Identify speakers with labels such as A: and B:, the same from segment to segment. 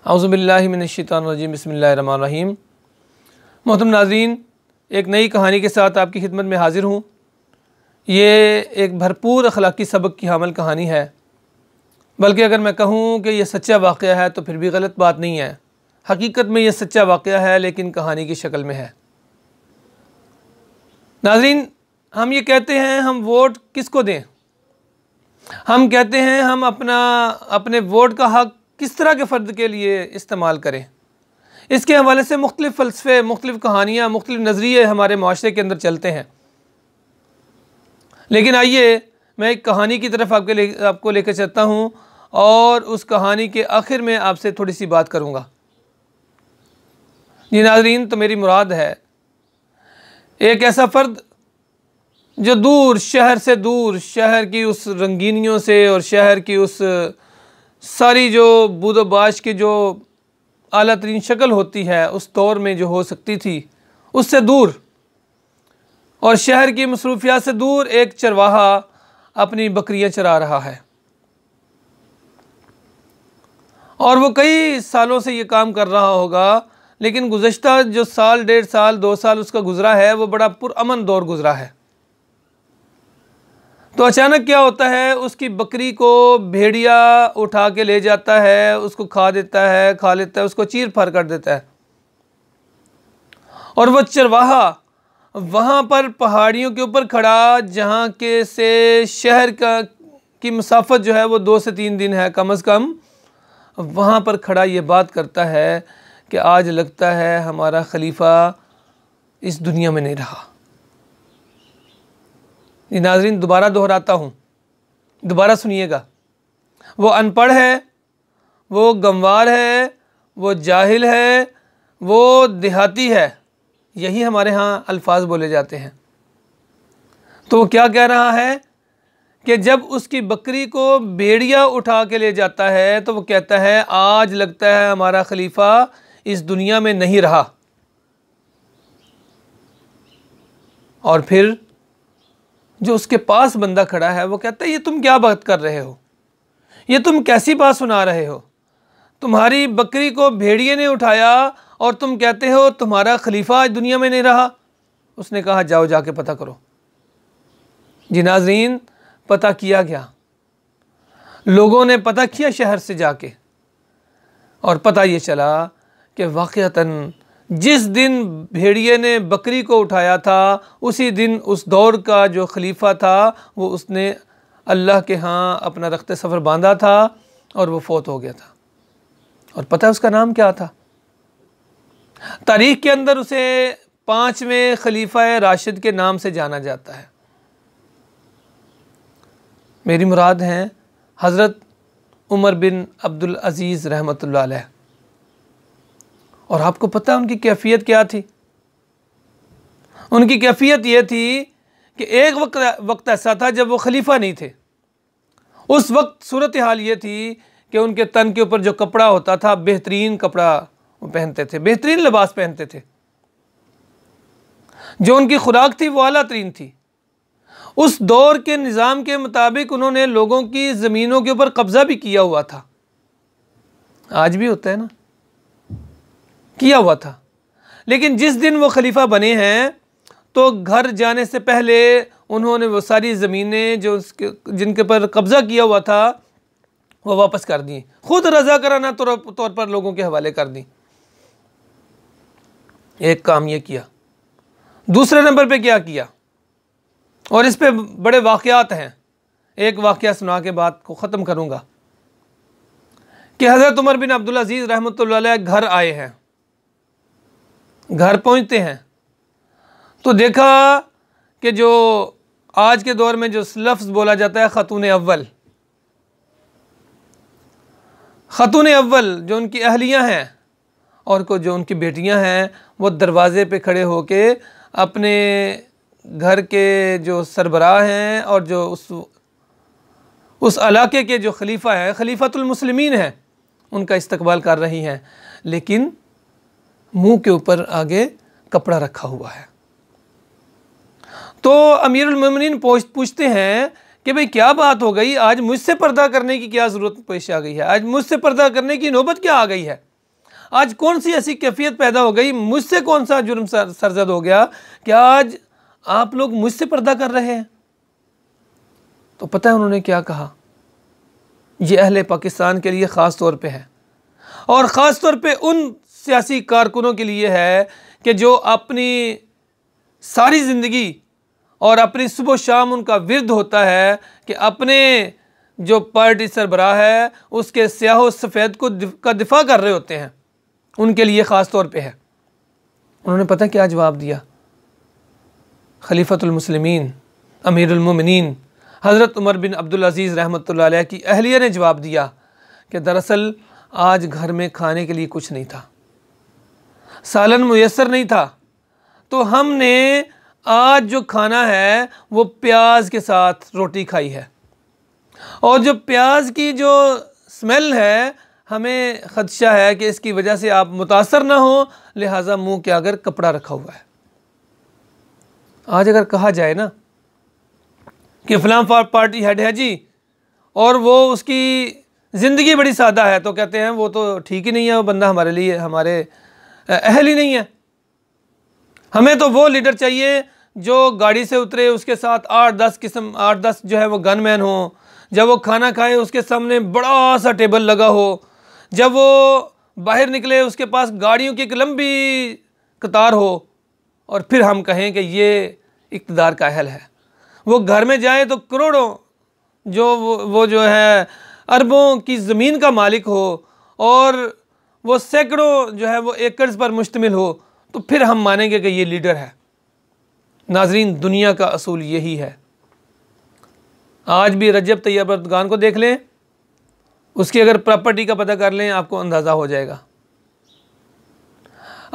A: औज़ुबिल्लाहि मिनश्शैतानिर्रजीम बिस्मिल्लाहिर्रहमानिर्रहीम। मोहतरम नाज़रीन, एक नई कहानी के साथ आपकी खिदमत में हाज़िर हूँ। ये एक भरपूर अखलाकी सबक की हामिल कहानी है, बल्कि अगर मैं कहूँ कि यह सच्चा वाक़या है तो फिर भी गलत बात नहीं है। हकीकत में यह सच्चा वाक़या है, लेकिन कहानी की शक्ल में है। नाज़रीन, हम ये कहते हैं हम वोट किसको दें। हम कहते हैं हम अपने वोट का हक़ किस तरह के फ़र्द के लिए इस्तेमाल करें। इसके हवाले से मुख्तलिफ़ फ़लसफ़े, मुख्तलिफ़ कहानियाँ, मुख्तलिफ़ नज़रिए हमारे माशरे के अंदर चलते हैं। लेकिन आइए मैं एक कहानी की तरफ आपको लेकर चलता हूँ और उस कहानी के आखिर में आपसे थोड़ी सी बात करूँगा। जी नाज़रीन, तो मेरी मुराद है एक ऐसा फ़र्द जो दूर, शहर से दूर, शहर की उस रंगीनियों से और शहर की उस सारी जो बूदोबाश की जो आला तरीन शक्ल होती है उस दौर में जो हो सकती थी, उससे दूर और शहर की मसरूफियात से दूर एक चरवाहा अपनी बकरियां चरा रहा है। और वो कई सालों से ये काम कर रहा होगा, लेकिन गुज़श्ता जो साल, 1.5 साल, 2 साल उसका गुज़रा है, वो बड़ा पुरअमन दौर गुज़रा है। तो अचानक क्या होता है, उसकी बकरी को भेड़िया उठा के ले जाता है, उसको खा लेता है, उसको चीर फाड़ कर देता है। और वो चरवाहा वहाँ पर पहाड़ियों के ऊपर खड़ा, जहाँ के से शहर की मसाफत जो है वो 2 से 3 दिन है कम अज़ कम, वहाँ पर खड़ा ये बात करता है कि आज लगता है हमारा खलीफा इस दुनिया में नहीं रहा। ये नाज़रीन, दोबारा दोहराता हूँ, दोबारा सुनिएगा। वो अनपढ़ है, वो गंवार है, वो जाहिल है, वो देहाती है, यही हमारे यहाँ अल्फाज बोले जाते हैं। तो वो क्या कह रहा है कि जब उसकी बकरी को भेड़िया उठा के ले जाता है तो वो कहता है आज लगता है हमारा खलीफा इस दुनिया में नहीं रहा। और फिर जो उसके पास बंदा खड़ा है वो कहता है ये तुम क्या बात कर रहे हो, ये तुम कैसी बात सुना रहे हो, तुम्हारी बकरी को भेड़िए ने उठाया और तुम कहते हो तुम्हारा खलीफा आज दुनिया में नहीं रहा। उसने कहा जाओ जाके पता करो। जी नाज़रीन, पता किया गया, लोगों ने पता किया शहर से जाके, और पता ये चला कि वाक़अतन जिस दिन भेड़िए ने बकरी को उठाया था, उसी दिन उस दौर का जो खलीफा था वो उसने अल्लाह के यहाँ अपना रख्त सफ़र बांधा था और वो फौत हो गया था। और पता है उसका नाम क्या था? तारीख़ के अंदर उसे 5वें खलीफा राशिद के नाम से जाना जाता है। मेरी मुराद हैं हज़रत उमर बिन अब्दुल अज़ीज़ रहमतुल्लाह अलैह। और आपको पता है उनकी कैफियत क्या थी? उनकी कैफियत ये थी कि एक वक्त ऐसा था जब वो खलीफा नहीं थे। उस वक्त सूरत हाल ये थी कि उनके तन के ऊपर जो कपड़ा होता था, बेहतरीन कपड़ा वो पहनते थे, बेहतरीन लिबास पहनते थे। जो उनकी खुराक थी वो आला तरीन थी। उस दौर के निज़ाम के मुताबिक उन्होंने लोगों की ज़मीनों के ऊपर कब्ज़ा भी किया हुआ था। आज भी होता है ना, किया हुआ था। लेकिन जिस दिन वो खलीफा बने हैं तो घर जाने से पहले उन्होंने वो सारी ज़मीनें जो जिनके पर कब्ज़ा किया हुआ था वो वापस कर दी, खुद रज़ाकाराना तौर पर लोगों के हवाले कर दी। एक काम ये किया। दूसरे नंबर पे क्या किया, और इस पे बड़े वाक़यात हैं, एक वाक़या सुना के बात को ख़त्म करूँगा, कि हज़रत उमर बिन अब्दुल अज़ीज़ रहमतुल्लाह अलैह घर आए हैं। घर पहुँचते हैं तो देखा कि जो आज के दौर में जो लफ्ज़ बोला जाता है ख़तून अव्वल, ख़तून अव्वल जो उनकी अहलियाँ हैं और को जो उनकी बेटियां हैं, वो दरवाज़े पे खड़े होके अपने घर के जो सरबराह हैं और जो उस इलाके के जो खलीफा हैं, खलीफातुल मुस्लिमीन हैं, उनका इस्तकबाल कर रही हैं, लेकिन मुंह के ऊपर आगे कपड़ा रखा हुआ है। तो अमीरुल मोमिनीन पूछते हैं कि भाई क्या बात हो गई, आज मुझसे पर्दा करने की क्या ज़रूरत पेश आ गई है, आज मुझसे पर्दा करने की नौबत क्या आ गई है। आज कौन सी ऐसी कैफियत पैदा हो गई, मुझसे कौन सा जुर्म सरजद हो गया कि आज आप लोग मुझसे पर्दा कर रहे हैं। तो पता है उन्होंने क्या कहा, ये अहले पाकिस्तान के लिए ख़ास तौर पे है और ख़ास तौर पे उन सियासी कारकुनों के लिए है कि जो अपनी सारी ज़िंदगी और अपनी सुबह शाम उनका विरद होता है कि अपने जो पार्टी सरबराह है उसके स्याह सफ़ेद का दिफा कर रहे होते हैं, उनके लिए ख़ास तौर पे है। उन्होंने पता क्या जवाब दिया, खलीफतुल मुस्लिमीन अमीरुल मोमिनीन हज़रत उमर बिन अब्दुल अज़ीज़ रहमतुल्लाह अलैह की अहलिया ने जवाब दिया कि दरअसल आज घर में खाने के लिए कुछ नहीं था, सालन मुयस्सर नहीं था, तो हमने आज जो खाना है वो प्याज के साथ रोटी खाई है और जो प्याज की जो स्मेल है हमें ख़दशा है कि इसकी वजह से आप मुतासर ना हो, लिहाजा मुंह के आगे कपड़ा रखा हुआ है। आज अगर कहा जाए ना कि फ़लाँ पार्टी हेड है जी और वो उसकी ज़िंदगी बड़ी सादा है, तो कहते हैं वो तो ठीक ही नहीं है, वो बंदा हमारे लिए हमारे अहल ही नहीं है। हमें तो वो लीडर चाहिए जो गाड़ी से उतरे उसके साथ 8-10 जो है वो गनमैन हो, जब वो खाना खाए उसके सामने बड़ा सा टेबल लगा हो, जब वो बाहर निकले उसके पास गाड़ियों की एक लंबी कतार हो, और फिर हम कहें कि ये इक़्तिदार का अहल है। वो घर में जाए तो करोड़ों जो वो जो है अरबों की ज़मीन का मालिक हो और वो सैकड़ों जो है वो एकड़ पर मुश्तमिल हो, तो फिर हम मानेंगे कि ये लीडर है। नाज़रीन, दुनिया का असूल यही है। आज भी रजब तैयब एर्दोगान को देख लें, उसकी अगर प्रॉपर्टी का पता कर लें आपको अंदाज़ा हो जाएगा।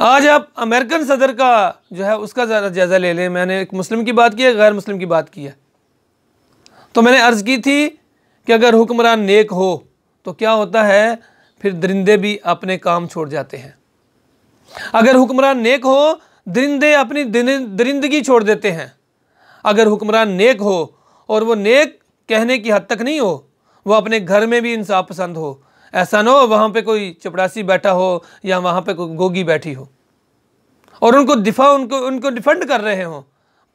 A: आज आप अमेरिकन सदर का जो है उसका ज़रा जायज़ा ले लें। मैंने एक मुस्लिम की बात की है, गैर मुस्लिम की बात की है। तो मैंने अर्ज़ की थी कि अगर हुक्मरान नेक हो तो क्या होता है, फिर दरिंदे भी अपने काम छोड़ जाते हैं। अगर हुक्मरान नेक हो, दरिंदे अपनी दरिंदगी छोड़ देते हैं। अगर हुक्मरान नेक हो और वो नेक कहने की हद तक नहीं हो, वो अपने घर में भी इंसाफ पसंद हो, ऐसा ना हो वहाँ पे कोई चपड़ासी बैठा हो या वहाँ पे कोई गोगी बैठी हो और उनको डिफेंड कर रहे हो,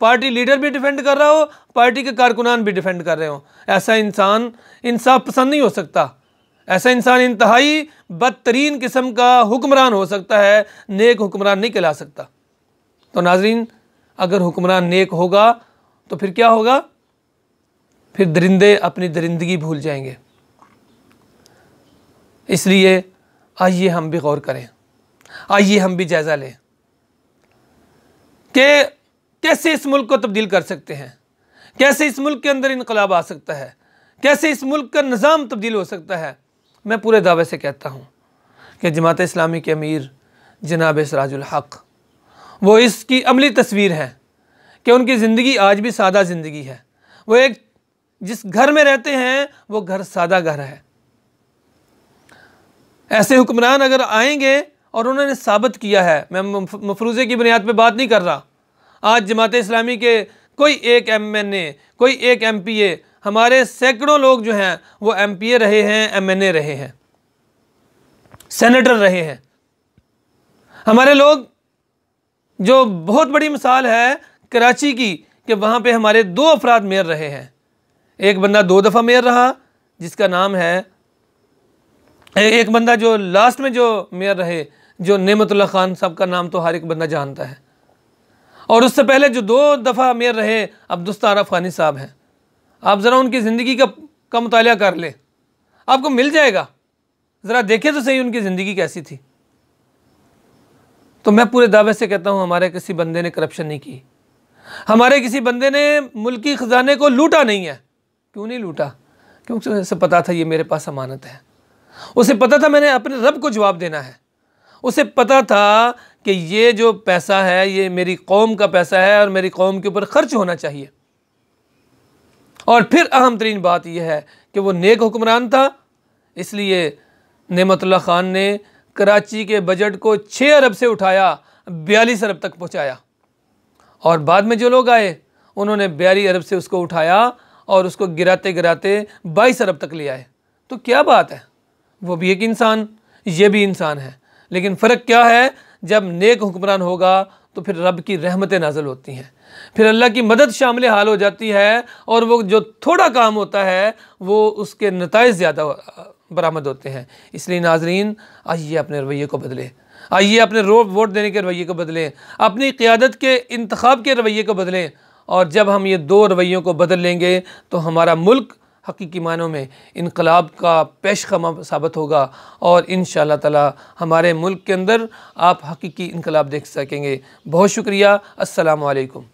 A: पार्टी लीडर भी डिफेंड कर रहा हो, पार्टी के कारकुनान भी डिफेंड कर रहे हो। ऐसा इंसान इंसाफ पसंद नहीं हो सकता। ऐसा इंसान इंतहाई बदतरीन किस्म का हुक्मरान हो सकता है, नेक हुक्मरान नहीं कहला सकता। तो नाज़रीन, अगर हुक्मरान नेक होगा तो फिर क्या होगा, फिर दरिंदे अपनी दरिंदगी भूल जाएंगे। इसलिए आइए हम भी गौर करें, आइए हम भी जायज़ा लें कि कैसे इस मुल्क को तब्दील कर सकते हैं, कैसे इस मुल्क के अंदर इनकलाब आ सकता है, कैसे इस मुल्क का निज़ाम तब्दील हो सकता है। मैं पूरे दावे से कहता हूँ कि जमात इस्लामी के अमीर जनाब सिराजुल हक़ वो इसकी अमली तस्वीर है कि उनकी ज़िंदगी आज भी सादा ज़िंदगी है। वो एक जिस घर में रहते हैं वो घर सादा घर है। ऐसे हुक्मरान अगर आएंगे और उन्होंने साबित किया है, मैं मफरूज़े की बुनियाद पे बात नहीं कर रहा, आज जमात इस्लामी के कोई एक MNA, कोई एक MPA, हमारे सैकड़ों लोग जो हैं वो MPA रहे हैं, MNA रहे हैं, सेनेटर रहे हैं। हमारे लोग, जो बहुत बड़ी मिसाल है कराची की कि वहाँ पे हमारे 2 अफराद मेयर रहे हैं। एक बंदा 2 दफ़ा मेयर रहा जिसका नाम है, एक बंदा जो लास्ट में जो मेयर रहे जो नेमतुल्लाह खान साहब का नाम तो हर एक बंदा जानता है, और उससे पहले जो 2 दफ़ा मेयर रहे अब्दुस्तार अफ़गानी साहब हैं। आप ज़रा उनकी ज़िंदगी का मुतालिया कर लें, आपको मिल जाएगा। ज़रा देखें तो सही उनकी ज़िंदगी कैसी थी। तो मैं पूरे दावे से कहता हूँ हमारे किसी बंदे ने करप्शन नहीं की, हमारे किसी बंदे ने मुल्की ख़जाने को लूटा नहीं है। क्यों नहीं लूटा? क्योंकि उसे पता था ये मेरे पास अमानत है, उसे पता था मैंने अपने रब को जवाब देना है, उसे पता था कि ये जो पैसा है ये मेरी कौम का पैसा है और मेरी कौम के ऊपर ख़र्च होना चाहिए। और फिर अहम तरीन बात यह है कि वो नेक हुक्मरान था, इसलिए नेमतुल्लाह खान ने कराची के बजट को 6 अरब से उठाया 42 अरब तक पहुँचाया, और बाद में जो लोग आए उन्होंने 42 अरब से उसको उठाया और उसको गिराते गिराते 22 अरब तक ले आए। तो क्या बात है, वो भी एक इंसान, ये भी इंसान है, लेकिन फ़र्क क्या है, जब नेक हुक्मरान होगा तो फिर रब की रहमतें नाज़िल होती हैं, फिर अल्लाह की मदद शामिल हाल हो जाती है, और वो जो थोड़ा काम होता है वो उसके नताइज ज़्यादा बरामद होते हैं। इसलिए नाज़रीन, आइए अपने रवैये को बदलें, आइए अपने वोट देने के रवैये को बदलें, अपनी क़ियादत के इंतखाब के रवैये को बदलें। और जब हम ये दो रवैयों को बदल लेंगे तो हमारा मुल्क हकीकी मानों में इनकलाब का पेशखमा साबित होगा, और इंशाअल्लाह ताला हमारे मुल्क के अंदर आप हकीकी इनकलाब देख सकेंगे। बहुत शुक्रिया। अस्सलामु अलैकुम।